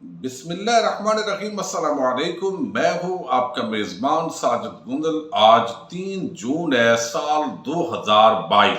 بسم اللہ الرحمن الرحیم۔ السلام علیکم، میں ہوں آپ کا میزبان ساجد گندل۔ آج 3 جون ہے سال 2022۔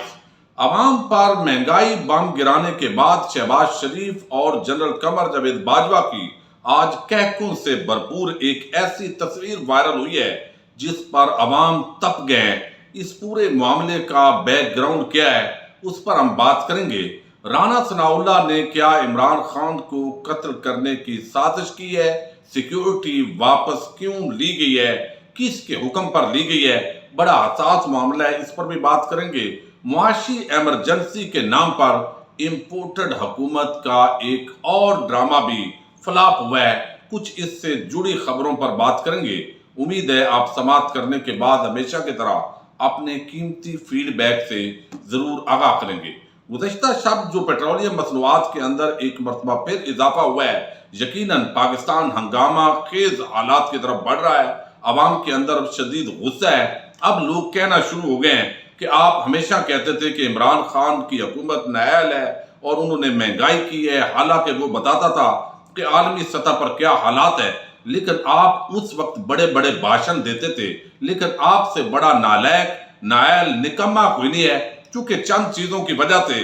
عوام پر مہنگائی بم گرانے کے بعد شہباز شریف اور جنرل قمر جاوید باجوہ کی آج کہکوں سے بھرپور ایک ایسی تصویر وائرل ہوئی ہے جس پر عوام تپ گئے ہیں۔ اس پورے معاملے کا بیک گراؤنڈ کیا ہے اس پر ہم بات کریں گے۔ رانا ثناء اللہ نے کیا عمران خان کو قتل کرنے کی سازش کی ہے؟ سیکیورٹی واپس کیوں لی گئی ہے؟ کس کے حکم پر لی گئی ہے؟ بڑا حساس معاملہ ہے، اس پر بھی بات کریں گے۔ معاشی ایمرجنسی کے نام پر امپورٹڈ حکومت کا ایک اور ڈرامہ بھی فلاپ ہوا ہے، کچھ اس سے جڑی خبروں پر بات کریں گے۔ امید ہے آپ سماعت کرنے کے بعد ہمیشہ کی طرح اپنے قیمتی فیڈ بیک سے ضرور آگاہ کریں گے۔ گزشتہ شب جو پیٹرولیم مصنوعات کے اندر ایک مرتبہ پھر اضافہ ہوا ہے، یقیناً پاکستان ہنگامہ خیز حالات کی طرف بڑھ رہا ہے۔ عوام کے اندر شدید غصہ ہے۔ اب لوگ کہنا شروع ہو گئے ہیں کہ آپ ہمیشہ کہتے تھے کہ عمران خان کی حکومت نااہل ہے اور انہوں نے مہنگائی کی ہے، حالانکہ وہ بتاتا تھا کہ عالمی سطح پر کیا حالات ہے، لیکن آپ اس وقت بڑے بڑے بھاشن دیتے تھے، لیکن آپ سے بڑا نالائق، نااہل، نکما کوئی نہیں ہے، چونکہ چند چیزوں کی وجہ سے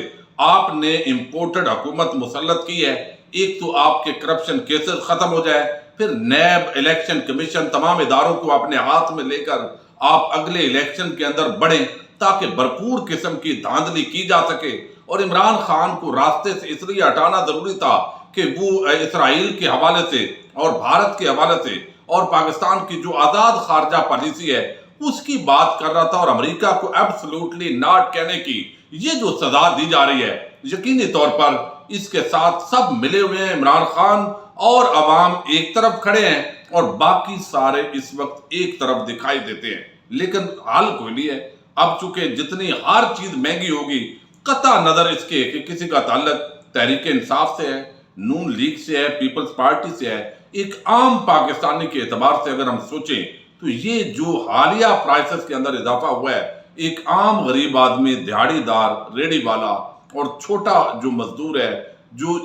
آپ نے امپورٹڈ حکومت مسلط کی ہے۔ ایک تو آپ کے کرپشن کیسز ختم ہو جائے، پھر نیب، الیکشن کمیشن، تمام اداروں کو اپنے ہاتھ میں لے کر آپ اگلے الیکشن کے اندر بڑھیں تاکہ بھرپور قسم کی دھاندلی کی جا سکے۔ اور عمران خان کو راستے سے اس لیے ہٹانا ضروری تھا کہ وہ اسرائیل کے حوالے سے اور بھارت کے حوالے سے اور پاکستان کی جو آزاد خارجہ پالیسی ہے اس کی بات کر رہا تھا، اور امریکہ کو ایبسلوٹلی ناٹ کہنے کی یہ جو سزا دی جا رہی ہے، یقینی طور پر اس کے ساتھ سب ملے ہوئے ہیں۔ عمران خان اور عوام ایک طرف کھڑے ہیں اور باقی سارے اس وقت ایک طرف دکھائی دیتے ہیں، لیکن حل کوئی نہیں ہے۔ اب چونکہ جتنی ہر چیز مہنگی ہوگی، قطع نظر اس کے کہ کسی کا تعلق تحریک انصاف سے ہے، نون لیگ سے ہے، پیپلز پارٹی سے ہے، ایک عام پاکستانی کے اعتبار سے اگر ہم سوچیں تو یہ جو حالیہ پرائسز کے اندر اضافہ ہوا ہے، ایک عام غریب آدمی، دیہڑی دار، ریڑی والا اور چھوٹا جو مزدور ہے،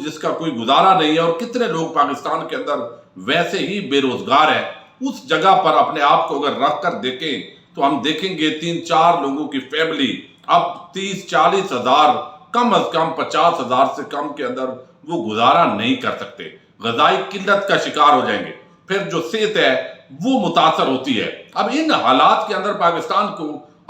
جس کا کوئی گزارا نہیں ہے، اور کتنے لوگ پاکستان کے اندر ویسے ہی بے روزگار ہیں، اس جگہ پر اپنے آپ کو اگر رکھ کر دیکھیں تو ہم دیکھیں گے 3-4 لوگوں کی فیملی اب 30-40 ہزار، کم از کم 50 ہزار سے کم کے اندر وہ گزارا نہیں کر سکتے، غذائی قلت کا شکار ہو جائیں گے، پھر جو صحت ہے وہ متاثر ہوتی ہے۔ اب ان حالات کے اندر پاکستان کو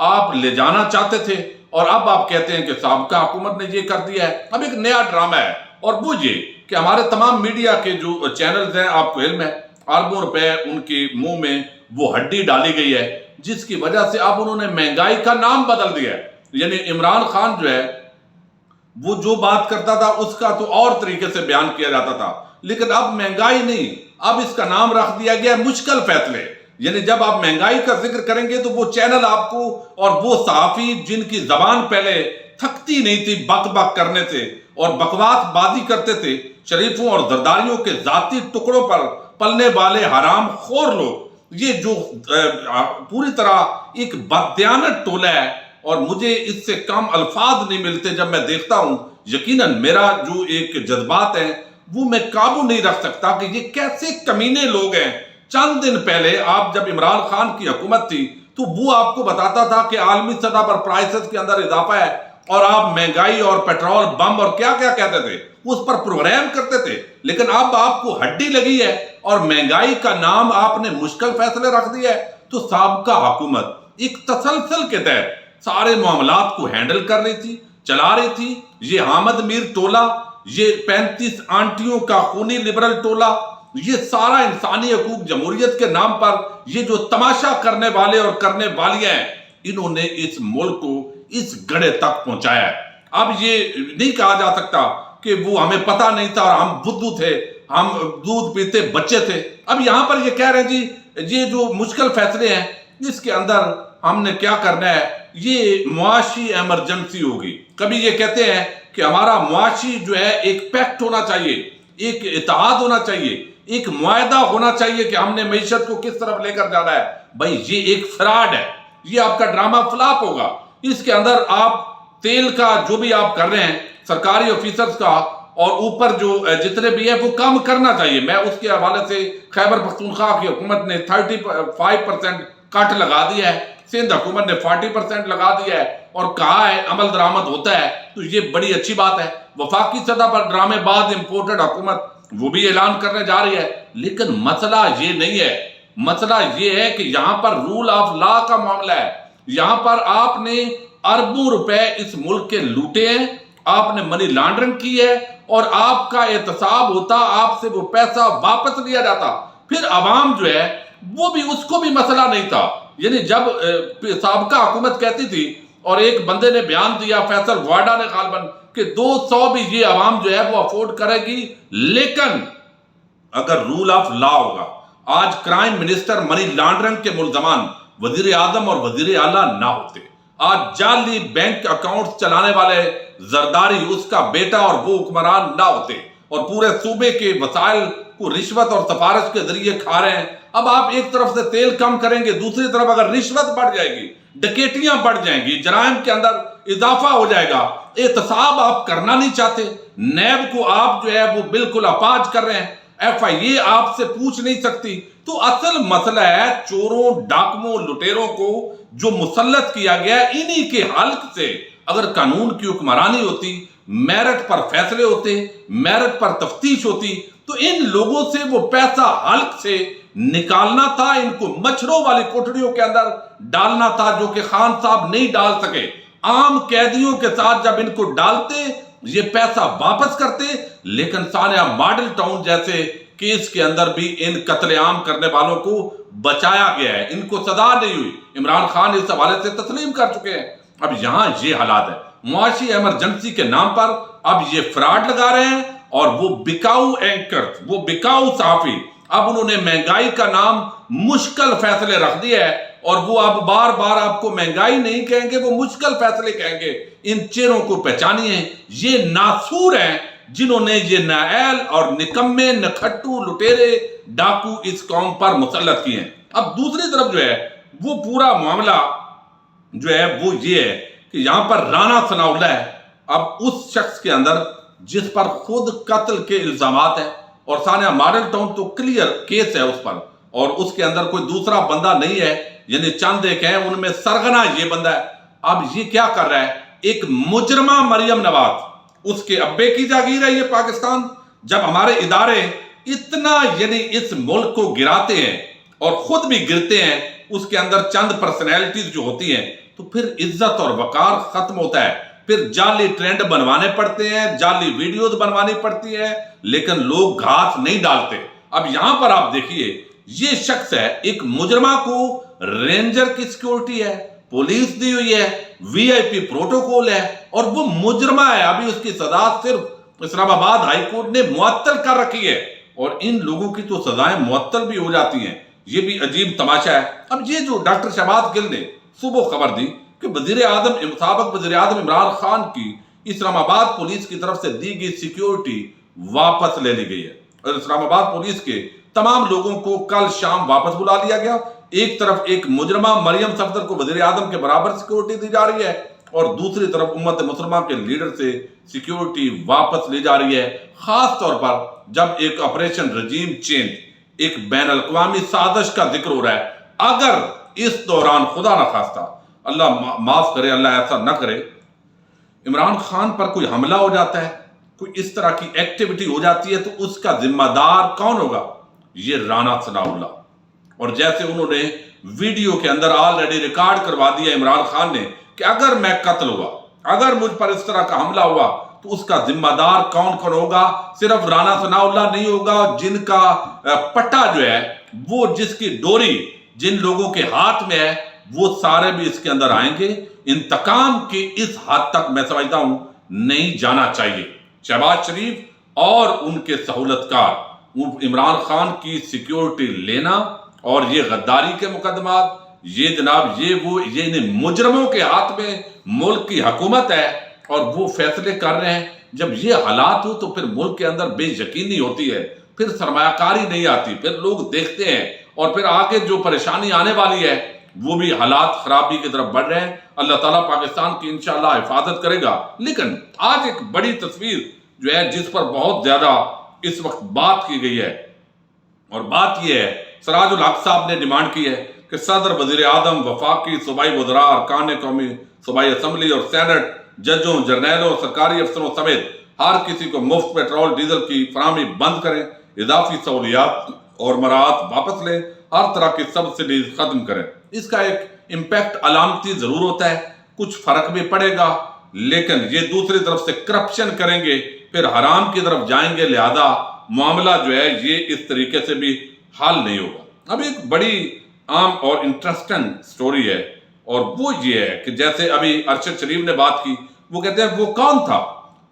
آپ لے جانا چاہتے تھے اور اب آپ کہتے ہیں کہ سابقہ حکومت نے یہ کر دیا ہے۔ اب ایک نیا ڈرامہ ہے، اور وہ یہ کہ ہمارے تمام میڈیا کے جو چینلز ہیں، آپ کو علم ہے اربوں روپے ان کے منہ میں وہ ہڈی ڈالی گئی ہے، جس کی وجہ سے اب انہوں نے مہنگائی کا نام بدل دیا ہے۔ یعنی عمران خان جو ہے وہ جو بات کرتا تھا اس کا تو اور طریقے سے بیان کیا جاتا تھا، لیکن اب مہنگائی نہیں، اب اس کا نام رکھ دیا گیا مشکل فیصلے۔ یعنی جب آپ مہنگائی کا ذکر کریں گے تو وہ چینل آپ کو اور وہ صحافی جن کی زبان پہلے تھکتی نہیں تھی بک بک کرنے سے اور بکواس بازی کرتے تھے، شریفوں اور زرداریوں کے ذاتی ٹکڑوں پر پلنے والے حرام خور لوگ، یہ جو پوری طرح ایک بددیانت ٹولہ ہے، اور مجھے اس سے کم الفاظ نہیں ملتے جب میں دیکھتا ہوں۔ یقیناً میرا جو ایک جذبات ہیں وہ میں قابو نہیں رکھ سکتا کہ یہ کیسے کمینے لوگ ہیں۔ چند دن پہلے آپ جب عمران خان کی حکومت تھی تو وہ آپ کو بتاتا تھا کہ عالمی سطح پر پرائسز کے اندر اضافہ ہے، اور آپ مہنگائی اور پیٹرول بم اور کیا کیا کہتے تھے، اس پر پروگرام کرتے تھے، لیکن اب آپ کو ہڈی لگی ہے اور مہنگائی کا نام آپ نے مشکل فیصلے رکھ دیا ہے۔ تو سابقہ حکومت ایک تسلسل کے تحت سارے معاملات کو ہینڈل کر رہی تھی، چلا رہی تھی۔ یہ حامد میر ٹولہ، یہ 35 آنٹیوں کا خونی لبرل ٹولہ، یہ سارا انسانی حقوق جمہوریت کے نام پر یہ جو تماشا کرنے والے اور کرنے والیاں ہیں، انہوں نے اس ملک کو اس گڑھے تک پہنچایا ہے۔ اب یہ نہیں کہا جا سکتا کہ وہ ہمیں پتہ نہیں تھا اور ہم بدھو تھے، ہم دودھ پیتے بچے تھے۔ اب یہاں پر یہ کہہ رہے ہیں جی یہ جو مشکل فیصلے ہیں اس کے اندر ہم نے کیا کرنا ہے، یہ معاشی ایمرجنسی ہوگی۔ کبھی یہ کہتے ہیں کہ ہمارا معاشی جو ہے ایک پیکٹ ہونا چاہیے، ایک اتحاد ہونا چاہیے، ایک معاہدہ ہونا چاہیے کہ ہم نے معیشت کو کس طرف لے کر جانا ہے۔ بھائی یہ ایک فراڈ ہے، یہ آپ کا ڈرامہ فلاپ ہوگا۔ اس کے اندر آپ تیل کا جو بھی آپ کر رہے ہیں، سرکاری آفیسرز کا اور اوپر جو جتنے بھی ہیں وہ کم کرنا چاہیے. میں اس کے حوالے سے خیبر پختونخوا کی حکومت نے 35% کٹ لگا دیا ہے, سندھ حکومت نے 40% لگا دیا ہے اور کہا ہے عمل درآمد ہوتا ہے, تو یہ بڑی اچھی بات ہے. وفاقی سطح پر ڈرامے باز امپورٹڈ حکومت وہ بھی اعلان کرنے جا رہی ہے. لیکن مسئلہ یہ نہیں ہے, مسئلہ یہ ہے کہ یہاں پر رول آف لا کا معاملہ ہے. یہاں پر آپ نے اربوں روپے اس ملک کے لوٹے ہیں, آپ نے منی لانڈرنگ کی ہے اور آپ کا احتساب ہوتا, آپ سے وہ پیسہ واپس لیا جاتا. پھر عوام جو ہے وہ بھی, اس کو بھی مسئلہ نہیں تھا. یعنی جب سابقہ حکومت کہتی تھی اور ایک بندے نے بیان دیا, فیصل واڈا نے غالباً, کہ 200 بھی یہ عوام جو ہے وہ افورڈ کرے گی, لیکن اگر رول آف لا ہوگا. آج کرائم منسٹر منی لانڈرنگ کے ملزمان وزیر اعظم اور وزیر اعلیٰ نہ ہوتے. آج جعلی بینک اکاؤنٹ چلانے والے زرداری اس کا بیٹا اور وہ حکمران نہ ہوتے اور پورے صوبے کے وسائل کو رشوت اور سفارش کے ذریعے کھا رہے ہیں. اب آپ ایک طرف سے تیل کم کریں گے, دوسری طرف اگر رشوت بڑھ جائے گی, ڈکیٹیاں بڑھ جائیں گی, جرائم کے اندر اضافہ ہو جائے گا, احتساب آپ کرنا نہیں چاہتے, نیب کو آپ جو ہے وہ بالکل اپاج کر رہے ہیں, ایف آئی اے آپ سے پوچھ نہیں سکتی. تو اصل مسئلہ ہے چوروں, ڈاکوؤں, لٹیروں کو جو مسلط کیا گیا ہے, انہی کے حلق سے اگر قانون کی حکمرانی ہوتی, میرٹ پر فیصلے ہوتے, میرٹ پر تفتیش ہوتی, تو ان لوگوں سے وہ پیسہ حلق سے نکالنا تھا, ان کو مچھروں والی کوٹڑیوں کے اندر ڈالنا تھا, جو کہ خان صاحب نہیں ڈال سکے. عام قیدیوں کے ساتھ جب ان کو ڈالتے, یہ پیسہ واپس کرتے. لیکن سانحہ ماڈل ٹاؤن جیسے کیس کے اندر بھی ان قتل عام کرنے والوں کو بچایا گیا ہے, ان کو سزا نہیں ہوئی. عمران خان اس حوالے سے تسلیم کر چکے ہیں. اب یہاں یہ حالات ہے, معاشی ایمرجنسی کے نام پر اب یہ فراڈ لگا رہے ہیں, اور وہ بکاؤ اینکر, وہ بکاؤ صحافی, اب انہوں نے مہنگائی کا نام مشکل فیصلے رکھ دیا ہے, اور وہ اب بار بار آپ کو مہنگائی نہیں کہیں گے, وہ مشکل فیصلے کہیں گے. ان چہروں کو پہچانیے, یہ ناسور ہیں جنہوں نے یہ نااہل اور نکمے, نکھٹو, لٹیرے, ڈاکو اس قوم پر مسلط کیے ہیں. اب دوسری طرف جو ہے وہ پورا معاملہ جو ہے وہ یہ ہے کہ یہاں پر رانا ثناء اللہ ہے. اب اس شخص کے اندر جس پر خود قتل کے الزامات ہیں, اور سانحہ ماڈل ٹاؤن تو کلیئر کیس ہے اس پر, اور اس کے اندر کوئی دوسرا بندہ نہیں ہے, یعنی چند ایک ہیں, ان میں سرغنہ یہ بندہ ہے. اب یہ کیا کر رہا ہے, ایک مجرمہ مریم نواز, اس کے ابے کی جاگیر ہے یہ پاکستان. جب ہمارے ادارے اتنا یعنی اس ملک کو گراتے ہیں اور خود بھی گرتے ہیں, اس کے اندر چند پرسنالٹیز جو ہوتی ہیں, تو پھر عزت اور وقار ختم ہوتا ہے. پھر جعلی ٹرینڈ بنوانے پڑتے ہیں, جعلی ویڈیوز بنوانی پڑتی ہیں, لیکن لوگ گھاس نہیں ڈالتے. اب یہاں پر آپ دیکھیے, یہ شخص ہے, ایک مجرمہ کو رینجر کی سیکیورٹی ہے, پولیس دی ہوئی ہے, وی آئی پی پروٹوکول ہے, اور وہ مجرمہ ہے. ابھی اس کی سزا صرف اسلام آباد ہائی کورٹ نے معطل کر رکھی ہے, اور ان لوگوں کی تو سزائیں معطل بھی ہو جاتی ہیں. یہ بھی عجیب تماشا ہے. اب یہ جو ڈاکٹر شہباز گل نے صبح خبر دی کہ سابق وزیر اعظم عمران خان کی اسلام آباد پولیس کی طرف سے دی گئی سیکیورٹی واپس لے لی گئی ہے, اور اسلام آباد پولیس کے تمام لوگوں کو کل شام واپس بلا لیا گیا. ایک طرف ایک مجرمہ مریم صفدر کو وزیر اعظم کے برابر سیکیورٹی دی جا رہی ہے, اور دوسری طرف امت مسلمہ کے لیڈر سے سیکیورٹی واپس لی جا رہی ہے, خاص طور پر جب ایک آپریشن رجیم چینج, ایک بین الاقوامی سازش کا ذکر ہو رہا ہے. اگر اس دوران خدا نہ خواستہ, اللہ معاف کرے, اللہ ایسا نہ کرے, عمران خان پر کوئی حملہ ہو جاتا ہے, کوئی اس طرح کی ایکٹیویٹی ہو جاتی ہے, تو اس کا ذمہ دار کون ہوگا؟ یہ رانا ثناء اللہ. اور جیسے انہوں نے ویڈیو کے اندر آلریڈی ریکارڈ کروا دیا عمران خان نے کہ اگر میں قتل ہوا, اگر مجھ پر اس طرح کا حملہ ہوا, تو اس کا ذمہ دار کون کون ہوگا؟ صرف رانا ثناء اللہ نہیں ہوگا, جن کا پٹا جو ہے وہ, جس کی ڈوری جن لوگوں کے ہاتھ میں ہے, وہ سارے بھی اس کے اندر آئیں گے. انتقام کی اس حد تک میں سمجھتا ہوں نہیں جانا چاہیے. شہباز شریف اور ان کے سہولت کار عمران خان کی سیکیورٹی لینا, اور یہ غداری کے مقدمات, یہ جناب یہ مجرموں کے ہاتھ میں ملک کی حکومت ہے, اور وہ فیصلے کر رہے ہیں. جب یہ حالات ہو تو پھر ملک کے اندر بے یقینی ہوتی ہے, پھر سرمایہ کاری نہیں آتی, پھر لوگ دیکھتے ہیں, اور پھر آگے جو پریشانی آنے والی ہے وہ بھی حالات خرابی کی طرف بڑھ رہے ہیں. اللہ تعالیٰ پاکستان کی انشاءاللہ حفاظت کرے گا. لیکن آج ایک بڑی تصویر جو ہے جس پر بہت زیادہ اس وقت بات کی گئی ہے، اور بات یہ ہے، سراج الحق صاحب نے ڈیمانڈ کی ہے کہ صدر، وزیر اعظم، وفاقی صوبائی وزراء، ارکان قومی صوبائی اسمبلی اور سینٹ، ججوں، جرنیلوں، سرکاری افسروں سمیت ہر کسی کو مفت پیٹرول ڈیزل کی فراہمی بند کریں، اضافی سہولیات اور مراعات واپس لیں، ہر طرح کی سبسڈیز ختم کریں۔ اس کا ایک امپیکٹ علامتی ضرور ہوتا ہے، کچھ فرق بھی پڑے گا، لیکن یہ دوسری طرف سے کرپشن کریں گے، پھر حرام کی طرف جائیں گے، لہذا معاملہ جو ہے یہ اس طریقے سے بھی حل نہیں ہوگا۔ اب ایک بڑی عام اور انٹرسٹنگ سٹوری ہے، اور وہ یہ ہے کہ جیسے ابھی ارشد شریف نے بات کی، وہ کہتے ہیں وہ کون تھا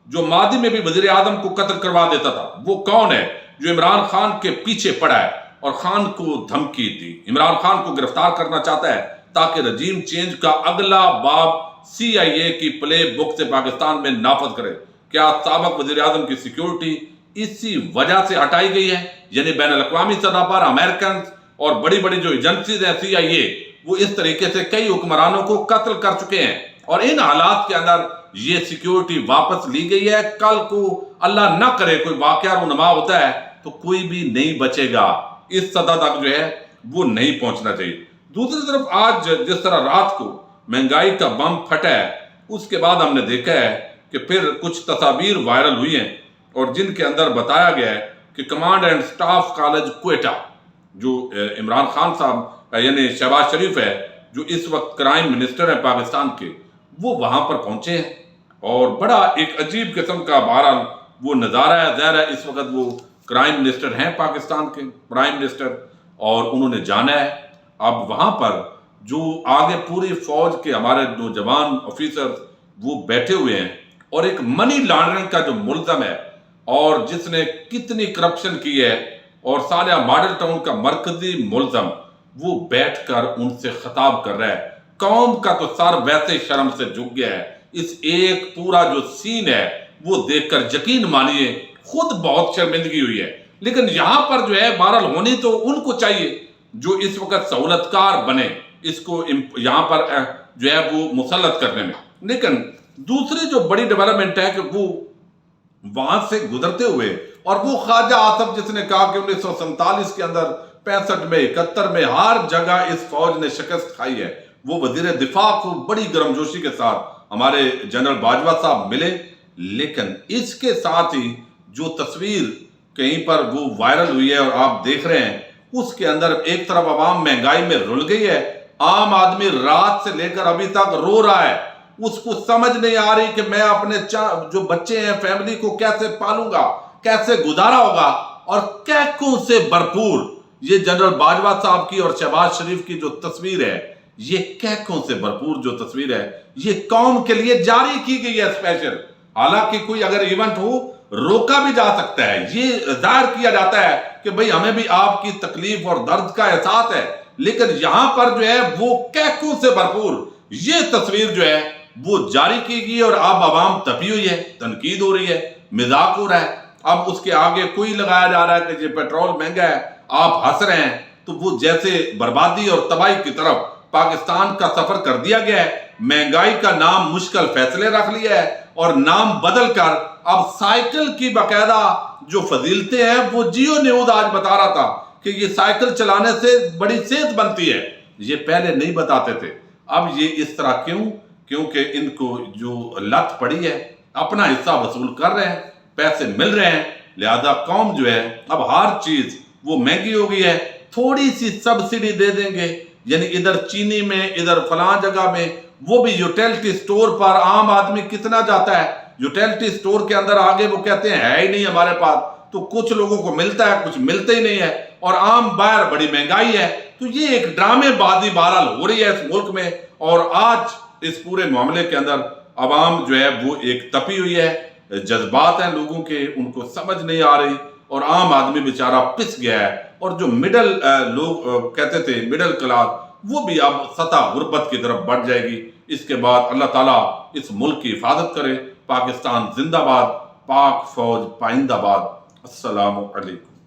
جو ماضی میں بھی وزیر اعظم کو قتل کروا دیتا تھا؟ وہ کون ہے جو عمران خان کے پیچھے پڑا ہے اور خان کو دھمکی دی، عمران خان کو گرفتار کرنا چاہتا ہے تاکہ رجیم چینج کا اگلا باب CIA کی پلے بک سے پاکستان میں نافذ کرے؟ کیا سابق وزیر اعظم کی سیکیورٹی اسی وجہ سے ہٹائی گئی ہے؟ یعنی بین الاقوامی سطح پر امریکن اور بڑی بڑی جو ایجنسیز ہیں CIA، وہ اس طریقے سے کئی حکمرانوں کو قتل کر چکے ہیں، اور ان حالات کے اندر یہ سیکیورٹی واپس لی گئی ہے۔ کل کو اللہ نہ کرے کوئی واقعہ رونما ہوتا ہے تو کوئی بھی نہیں بچے گا، اس سطح تک جو ہے وہ نہیں پہنچنا چاہیے۔ دوسری طرف آج جس طرح رات کو مہنگائی کا بم پھٹا ہے، اس کے بعد ہم نے دیکھا ہے کہ پھر کچھ تصاویر وائرل ہوئی ہیں، اور جن کے اندر بتایا گیا ہے کہ command and staff college Quetta, جو عمران خان صاحب یعنی شہباز شریف ہے جو اس وقت کرائم منسٹر ہیں پاکستان کے، وہ وہاں پر پہنچے ہیں، اور بڑا ایک عجیب قسم کا بہرحال وہ نظارہ ہے۔ ظاہر ہے اس وقت وہ کرائم منسٹر ہیں پاکستان کے، پرائم منسٹر، اور انہوں نے جانا ہے اب وہاں پر جو آگے پوری فوج کے ہمارے نوجوان آفیسر وہ بیٹھے ہوئے ہیں، اور ایک منی لانڈرنگ کا جو ملزم ہے اور جس نے کتنی کرپشن کی ہے، اور سالیہ ماڈل ٹاؤن کا مرکزی ملزم، وہ بیٹھ کر ان سے خطاب کر رہا ہے۔ قوم کا تو سر ویسے شرم سے جھک گیا ہے۔ اس ایک پورا جو سین ہے وہ دیکھ کر یقین مانیے خود بہت شرمندگی ہوئی ہے، لیکن یہاں پر جو ہے بہرحال ہونی تو ان کو چاہیے جو اس وقت سہولت کار بنے اس کو یہاں پر جو ہے وہ مسلط کرنے میں۔ لیکن دوسری جو بڑی ڈیولپمنٹ ہے کہ وہ وہاں سے گزرتے ہوئے، اور وہ خواجہ آصف جس نے کہا کہ 1947 کے اندر، 65 میں، 71 میں ہر جگہ اس فوج نے شکست کھائی ہے، وہ وزیر دفاع کو بڑی گرمجوشی کے ساتھ ہمارے جنرل باجوہ صاحب ملے، لیکن اس کے ساتھ ہی جو تصویر کہیں پر وہ وائرل ہوئی ہے اور آپ دیکھ رہے ہیں، اس کے اندر ایک طرف عوام مہنگائی میں رل گئی ہے، عام آدمی رات سے لے کر ابھی تک رو رہا ہے، اس کو سمجھ نہیں آ رہی کہ میں اپنے جو بچے ہیں فیملی کو کیسے پالوں گا، کیسے گزارا ہوگا، اور کیکوں سے بھرپور یہ جنرل باجوہ صاحب کی اور شہباز شریف کی جو تصویر ہے، یہ کیکوں سے بھرپور جو تصویر ہے، یہ قوم کے لیے جاری کی گئی ہے اسپیشل۔ حالانکہ کوئی اگر ایونٹ ہو روکا بھی جا سکتا ہے، یہ ظاہر کیا جاتا ہے کہ بھئی ہمیں بھی آپ کی تکلیف اور درد کا احساس ہے، لیکن یہاں پر جو ہے وہ کیکوں سے بھرپور یہ تصویر جو ہے وہ جاری کی گئی، اور اب عوام تپی ہوئی ہے، تنقید ہو رہی ہے، مذاق ہو رہا ہے۔ اب اس کے آگے کوئی لگایا جا رہا ہے کہ یہ پیٹرول مہنگا ہے، آپ ہنس رہے ہیں، تو وہ جیسے بربادی اور تباہی کی طرف پاکستان کا سفر کر دیا گیا ہے۔ مہنگائی کا نام مشکل فیصلے رکھ لیا ہے، اور نام بدل کر اب سائیکل کی باقاعدہ جو فضیلتیں ہیں وہ جیو نیوز آج بتا رہا تھا کہ یہ سائیکل چلانے سے بڑی صحت بنتی ہے، یہ پہلے نہیں بتاتے تھے۔ اب یہ اس طرح کیوں؟ کیونکہ ان کو جو لت پڑی ہے، اپنا حصہ وصول کر رہے ہیں، پیسے مل رہے ہیں، لہذا قوم جو ہے اب ہر چیز وہ مہنگی ہو گئی ہے، تھوڑی سی سبسڈی دے دیں گے، یعنی ادھر چینی میں، ادھر فلاں جگہ میں، وہ بھی یوٹیلٹی سٹور پر عام آدمی کتنا جاتا ہے، یوٹیلٹی سٹور کے اندر آگے وہ کہتے ہیں ہے ہی نہیں ہمارے پاس، تو کچھ لوگوں کو ملتا ہے، کچھ ملتا ہی نہیں ہے، اور عام باہر بڑی مہنگائی ہے۔ تو یہ ایک ڈرامے بازی بہرحال ہو رہی ہے اس ملک میں، اور آج اس پورے معاملے کے اندر عوام جو ہے وہ ایک تپی ہوئی ہے، جذبات ہیں لوگوں کے، ان کو سمجھ نہیں آ رہی، اور عام آدمی بیچارہ پس گیا ہے، اور جو مڈل لوگ کہتے تھے مڈل کلاس، وہ بھی اب سطح غربت کی طرف بڑھ جائے گی۔ اس کے بعد اللہ تعالیٰ اس ملک کی حفاظت کرے۔ پاکستان زندہ باد، پاک فوج پائندہ باد۔ السلام علیکم۔